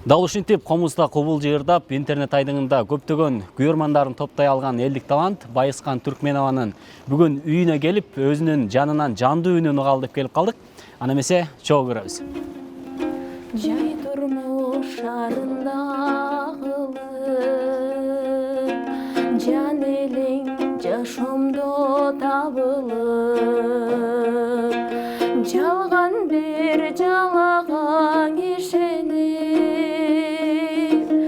Дал ушинтип комузда кубул жыырдап, интернет айдыңында көптөгөн күйөрмандарын топтой алган элдик талант Байыскан Түркменованын бүгүн үйүнө келип, өзүнүн жанынан жандуу үнүн угалы деп келип калдык. Ана эмесе чогуу көрөбүз. Жай турмуш шарындагылып, жан элең жашоомдо табылып, жалган бир жалагаң ишенип.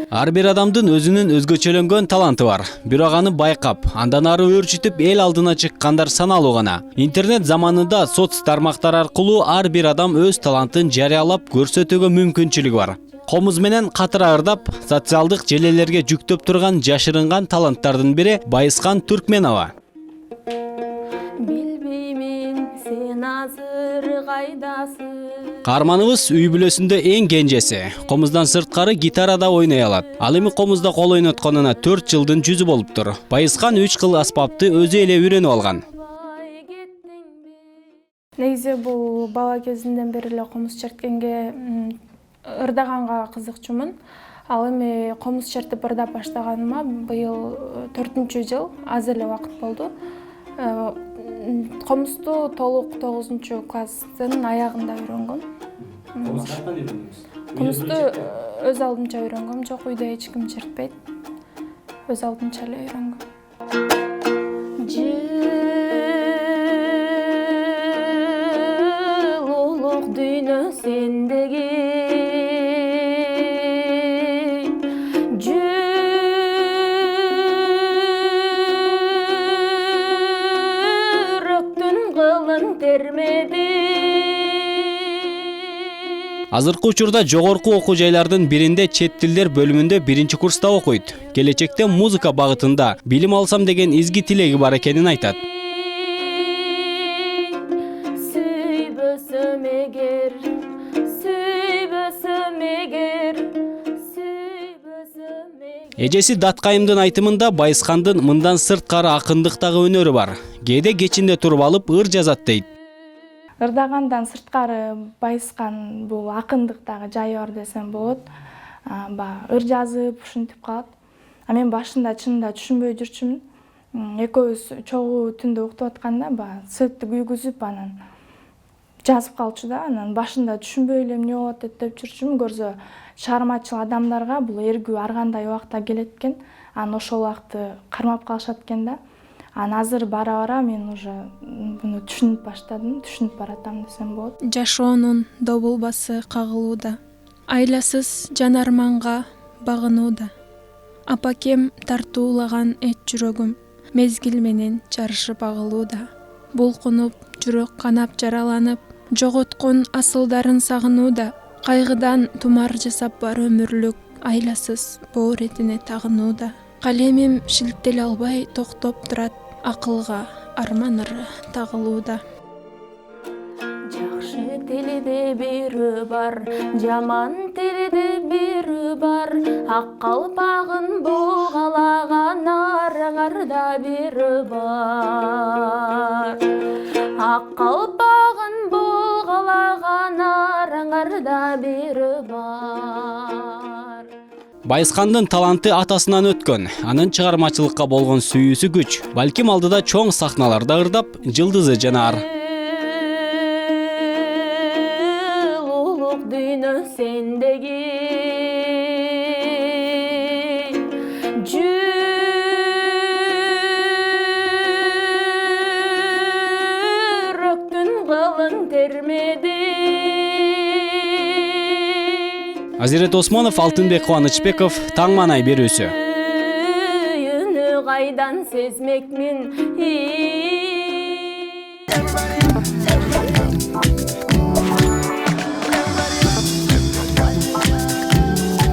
Ар бир адамдын өзүнүн өзгөчөлөнгөн таланты бар. Бирок аны байкап, андан ары өөрчүтүп эл алдына чыккандар саналуу гана. Интернет заманында соц тармактар аркылуу ар бир адам өз талантын жарыялап көрсөтүүгө мүмкүнчүлүгү бар. Комуз менен катыра ырдап, социалдык желелерге жүктөп турган жашырынган таланттардын бири Байыскан Түркменова. Билбеймин сен азыр кайдасың. Каарманыбыз үй бүлөсүндө эң кенжеси. Комуздан сырткары гитарада ойной алат. Ал эми комузда кол ойнотконуна 4 жылдын жүзү болуптур. Байыскан 3 кыл аспапты өзү эле үйрөнүп алган. Негизи бул бала кезимден бери эле комуз черткенге, ырдаганга кызыкчумун. Ал эми комуз чертип ырдап баштаганыма быйыл 4-жыл, аз эле убакыт болду. Комузду толук 9-класстын аягында үйрөнгөм. Комузду кантип үйрөндүңүз? Комузду өз алдымча үйрөнгөм, жок үйдө эч ким чертпейт. Өз алдымча эле үйрөнгөм. Жылуулук дүйнө сендеги, Азыркы учурда жогорку окуу жайлардын биринде чет тилдер бөлүмүндө 1-курста окуйт. Келечекте музыка багытында билим алсам деген изги тилеги бар экенин айтат. Эжеси Даткайымдын айтымында Байыскандын мындан сырткары акындык дагы өнөрү бар. Кээде кечинде туруп алып ыр жазат дейт. Ырдагандан сырткары Байыскан бул акындык дагы жайы бар десем болот. Ыр жазып ушинтип калат. Мен башында чынында түшүнбөй жүрчүмүн. Экөөбүз чогуу түндө уктуп атканда светти күйгүзүп анан жазып калчу да. Анан башында түшүнбөй эле эмне болот деп жүрчүмүн. Көрсө чыгармачыл адамдарга бул эргүү ар кандай убакта келет экен. Анан ошол убакты кармап калышат экен да. Азыр бара мен уже буну түшүнүп баштадым, түшүнүп баратам десем болот. Жашоонун добулбасы кагылууда, айласыз жан арманга багынууда. Апакем тартуулаган эч жүрөгүм, мезгил менен чарышып агылууда. Булкунуп, жүрөк канап жараланып, жоготкон асылдарын сагынууда. Кайгыдан тумар жасап бар өмүрлүк, айласыз боор этине тагынууда. Калемим шилтеле албай токтоп турат, акылга арман ыры тагылууда. Жакшы тилиде бири бар, жаман тилиде бири бар. Ак калпагын булгалаган араңарда бири бар. Ак калпагын булгалаган араңарда бири бар. Байыскандын таланты атасынан өткөн, анын чыгармачылыкка болгон сүйүүсү күч. Балким алдыда чоң сахналарда ырдап, жылдызы жанар. Жылуулук дүйнө сендеги, жүрөктүн кылын термеди. Азирет Осмонов, Алтынбек Кубанычбеков, Таң маанай берүүсү. Кайдан сезмекмин.